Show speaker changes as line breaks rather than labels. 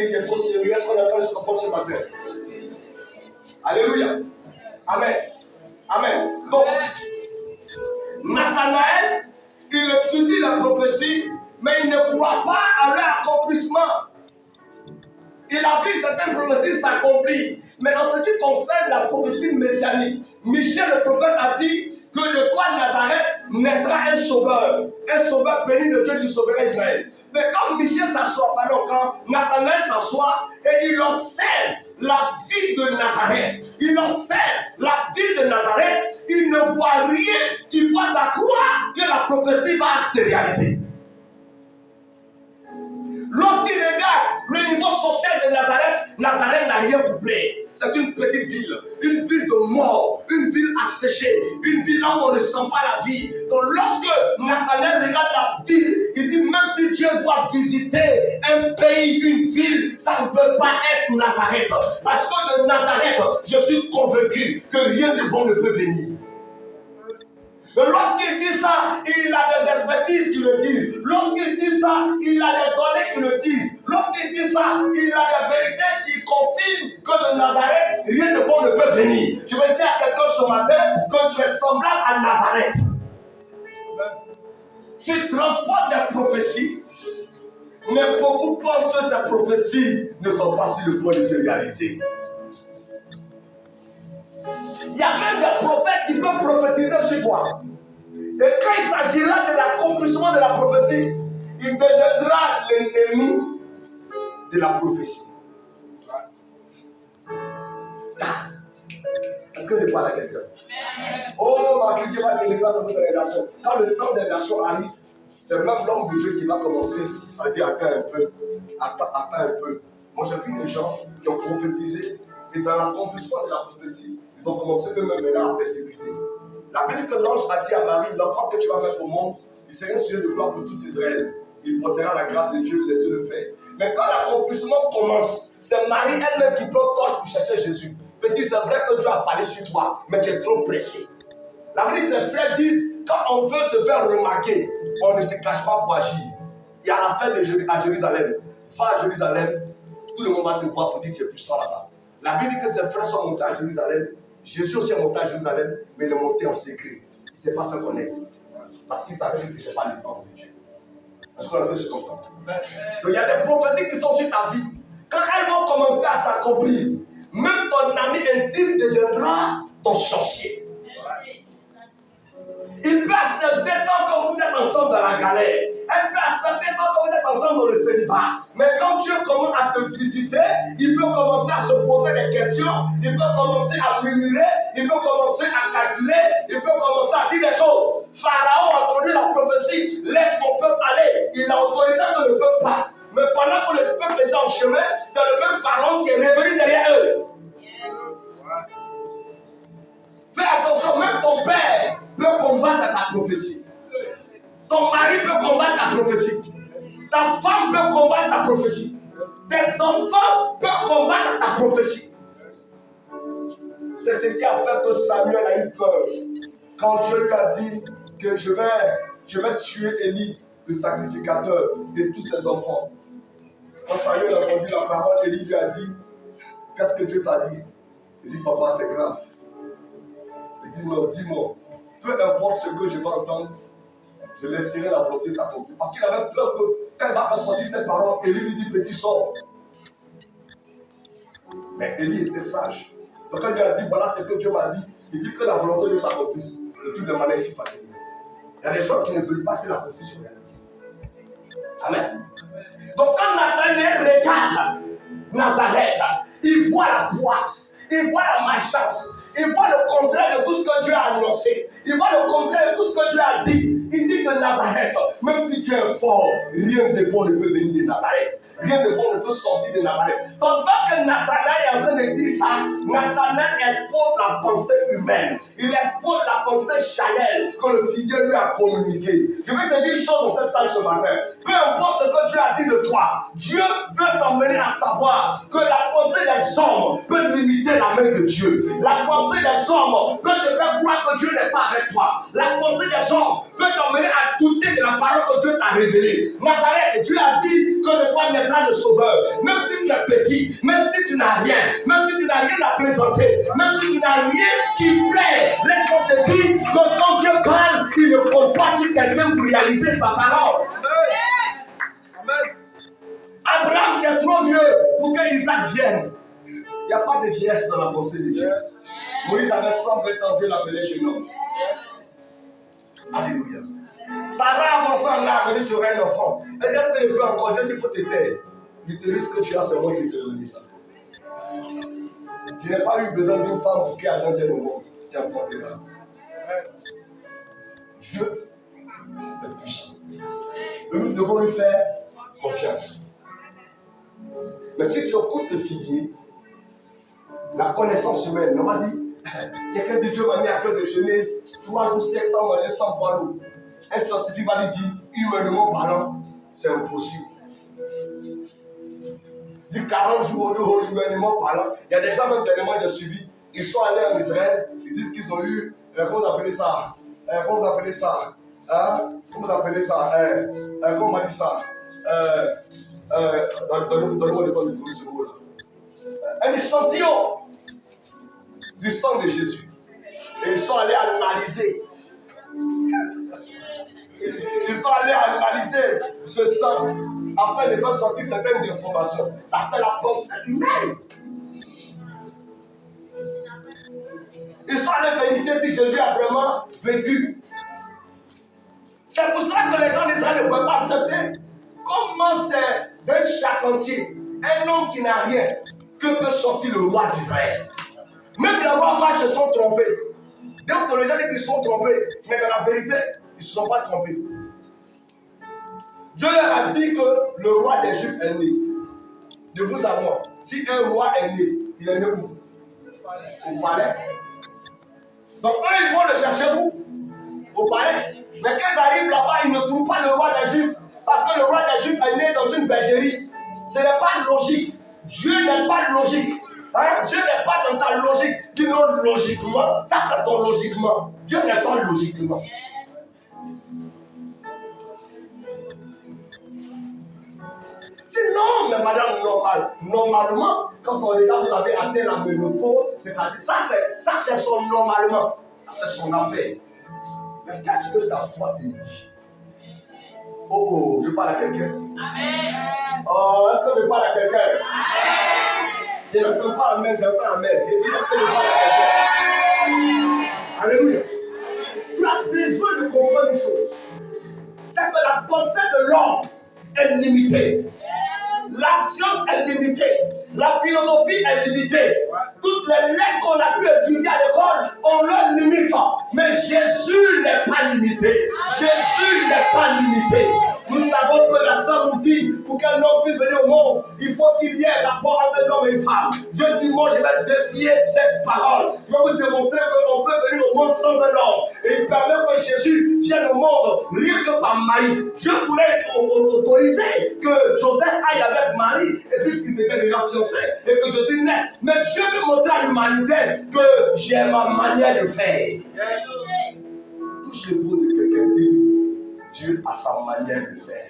dit, tu es trop sérieux. Est-ce qu'on entend ce qu'on ce matin? Alléluia. Amen. Amen. Donc, Nathanaël, il étudie la prophétie, mais il ne croit pas à leur accomplissement. Il a vu certaines prophéties s'accomplir. Mais en ce qui concerne la prophétie messianique, Michel le prophète a dit que de toi de Nazareth naîtra un sauveur béni de Dieu qui sauvera Israël. Mais comme Michel s'assoit, pardon, quand Nathanaël s'assoit et il observe la vie de Nazareth, il ne voit rien qui porte à croire que la prophétie va se réaliser. Lorsqu'il regarde le niveau social de Nazareth, Nazareth n'a rien pour plaire. C'est une petite ville, une ville de mort, une ville asséchée, une ville là où on ne sent pas la vie. Donc lorsque Nathanaël regarde la ville, il dit même si Dieu doit visiter un pays, une ville, ça ne peut pas être Nazareth. Parce que de Nazareth, je suis convaincu que rien de bon ne peut venir. Mais lorsqu'il dit ça, il a des expertises qui le disent. Lorsqu'il dit ça, il a des données qui le disent. Lorsqu'il dit ça, il a des vérités qui confirment que de Nazareth, rien de bon ne peut venir. Je veux dire à quelqu'un ce matin que tu es semblable à Nazareth. Tu transportes des prophéties, mais beaucoup pensent que ces prophéties ne sont pas sur le point de se réaliser. Il y a même des prophètes qui peuvent prophétiser chez toi. Et quand il s'agira de l'accomplissement de la prophétie, il deviendra l'ennemi de la prophétie. Est-ce que je parle à quelqu'un? Oh, ma fille, Dieu va délivrer dans notre relation. Quand le temps des nations arrive, c'est même l'homme de Dieu qui va commencer à dire attends un peu, attends un peu. Moi, j'ai vu des gens qui ont prophétisé et dans l'accomplissement de la prophétie, ils ont commencé eux-mêmes maintenant à persécuter. La Bible dit que l'ange a dit à Marie, l'enfant que tu vas mettre au monde, il sera un sujet de gloire pour tout Israël. Il portera la grâce de Dieu, laissez-le faire. Mais quand l'accomplissement commence, c'est Marie elle-même qui prend torche pour chercher Jésus. Petit, c'est vrai que Dieu a parlé sur toi, mais tu es trop pressé. La Bible, ses frères disent, quand on veut se faire remarquer, on ne se cache pas pour agir. Il y a la fête à Jérusalem. Va à Jérusalem, tout le monde va te voir pour dire que tu es puissant là-bas. La Bible dit que ses frères sont montés à Jérusalem. Jésus aussi est monté à Jérusalem, mais il est monté en secret. Il ne s'est pas fait connaître. Parce qu'il savait que ce n'était pas le temps de Dieu. Est-ce qu'on a dit ce qu'on comprend? Donc il y a des prophéties qui sont sur ta vie. Quand elles vont commencer à s'accomplir, même ton ami intime deviendra ton sorcier. Il peut accepter tant que vous êtes ensemble dans la galère. Elle peut accepter tant que vous êtes ensemble dans le célibat. Mais quand Dieu commence à te visiter, il peut commencer à se poser des questions, il peut commencer à murmurer, il peut commencer à calculer, il peut commencer à dire des choses. Pharaon a entendu la prophétie, laisse mon peuple aller. Il a autorisé que le peuple parte. Mais pendant que le peuple est en chemin, c'est le même Pharaon qui est revenu derrière eux. Fais attention, même ton père peut combattre ta prophétie. Ton mari peut combattre ta prophétie. Ta femme peut combattre ta prophétie. Tes enfants peuvent combattre ta prophétie. C'est ce qui a fait que Samuel a eu peur. Quand Dieu lui a dit que je vais tuer Élie, le sacrificateur, et tous ses enfants. Quand Samuel a entendu la parole, Élie lui a dit, qu'est-ce que Dieu t'a dit? Il dit, papa, c'est grave. Il dit, non, dis-moi, peu importe ce que je vais entendre, je laisserai la volonté s'accomplir. Parce qu'il avait peur que quand il va faire sortir ses paroles, Élie lui dit, petit, sors. Mais Élie était sage. Donc quand il lui a dit, voilà ce que Dieu m'a dit, il dit que la volonté de Dieu s'accomplisse. De toutes les manières, c'est facile. Il y a des gens qui ne veulent pas que la prophétie se réalise. Amen. Donc quand Nathanaël regarde Nazareth, il voit la poisse, il voit la malchance, il voit le contraire de tout ce que Dieu a annoncé, il voit le contraire de tout ce que Dieu a dit. Il dit que Nazareth, même si tu es fort, rien de bon ne peut venir de Nazareth. Rien de bon ne peut sortir de Nazareth. Pendant que Nathanaël est en train de dire ça, Nathanaël expose la pensée humaine. Il expose la pensée charnelle que le fidèle lui a communiquée. Je vais te dire une chose dans cette salle ce matin. Peu importe ce que Dieu a dit de toi, Dieu veut t'emmener à savoir que la pensée des hommes peut limiter quitter la main de Dieu. La pensée des hommes peut te faire croire que Dieu n'est pas avec toi. La pensée des hommes peut t'emmener à douter de la parole que Dieu t'a révélée. Nazareth, Dieu a dit que de toi naîtra le Sauveur. Même si tu es petit, même si tu n'as rien, même si tu n'as rien à présenter, même si tu n'as rien qui plaît, laisse-moi te dire que quand Dieu parle, il ne compte pas sur quelqu'un pour réaliser sa parole. Amen. Abraham, tu es trop vieux pour que Isaac vienne. Il n'y a pas de vieillesse dans la pensée de Dieu. Moïse avait 120 ans, Dieu l'appelait jeune homme. Alléluia. Sarah avançant en âge, elle dit tu auras un enfant. Elle dit est-ce que je peux encore dire qu'il faut te taire. L'utérus que tu as, c'est moi qui te donne ça. Je n'ai pas eu besoin d'une femme pour qu'elle attende le monde. Tu as enfanté là. Dieu est puissant. Et nous devons lui faire confiance. Mais si tu écoutes le figuier, la connaissance humaine, on m'a dit, quelqu'un de Dieu m'a mis à cœur de jeûner 3 jours secs sans manger, sans boire l'eau. Un scientifique va lui dire, humainement parlant, c'est impossible. Dit 40 jours au humainement parlant. Il y a des gens, même tellement j'ai suivi, ils sont allés en Israël, ils disent qu'ils ont eu, comment vous appelez ça? Comment vous appelez ça? Comment vous appelez ça? Comment on m'a dit ça? Donnez-moi le temps de trouver ce mot-là. Un échantillon du sang de Jésus. Et ils sont allés analyser. Ils sont allés analyser ce sang afin de faire sortir certaines informations. Ça, c'est la pensée humaine. Ils sont allés vérifier si Jésus a vraiment vécu. C'est pour cela que les gens d'Israël ne peuvent pas accepter. Comment c'est d'un charpentier, un homme qui n'a rien, que peut sortir le roi d'Israël? Même les rois mages se sont trompés. Donc les gens disent qu'ils sont trompés, mais dans la vérité, ils ne se sont pas trompés. Dieu leur a dit que le roi des Juifs est né. De vous à moi, si un roi est né, il est né où? Au palais. Donc eux, ils vont le chercher où? Au palais. Mais quand ils arrivent là-bas, ils ne trouvent pas le roi des Juifs. Parce que le roi des Juifs est né dans une bergerie. Ce n'est pas logique. Dieu n'est pas logique. Hein? Dieu n'est pas dans ta logique. Dis non logiquement. Ça, c'est ton logiquement. Dieu n'est pas logiquement. Sinon, mais madame, normalement, quand on regarde, vous avez atteint la ménopause, c'est-à-dire, ça c'est son normalement. Ça, c'est son affaire. Mais qu'est-ce que ta foi te dit? Oh, je parle à quelqu'un. Amen. Oh, est-ce que je parle à quelqu'un? Amen. Je n'entends pas Amen, j'entends Amen. Je dis, est-ce que je parle à quelqu'un? Alléluia. Tu as besoin de comprendre une chose. C'est que la pensée de l'homme est limitée. La science est limitée. La philosophie est limitée. Toutes les lettres qu'on a pu étudier à l'école ont leur limite. Mais Jésus n'est pas limité. Jésus n'est pas limité. Nous savons que la Sainte nous dit, pour qu'un homme puisse venir au monde, il faut qu'il y ait un rapport entre l'homme et une femme. Dieu dit, moi je vais défier cette parole. Je vais vous démontrer qu'on peut venir au monde sans un homme. Et il permet que Jésus vienne au monde rien que par Marie. Dieu pourrait autoriser que Joseph aille avec Marie, et puisqu'ils étaient déjà fiancés, et que Jésus naisse. Mais Dieu veut montrer à l'humanité que j'ai ma manière de faire. Touche l'épaule de quelqu'un, dit Dieu a sa manière de faire.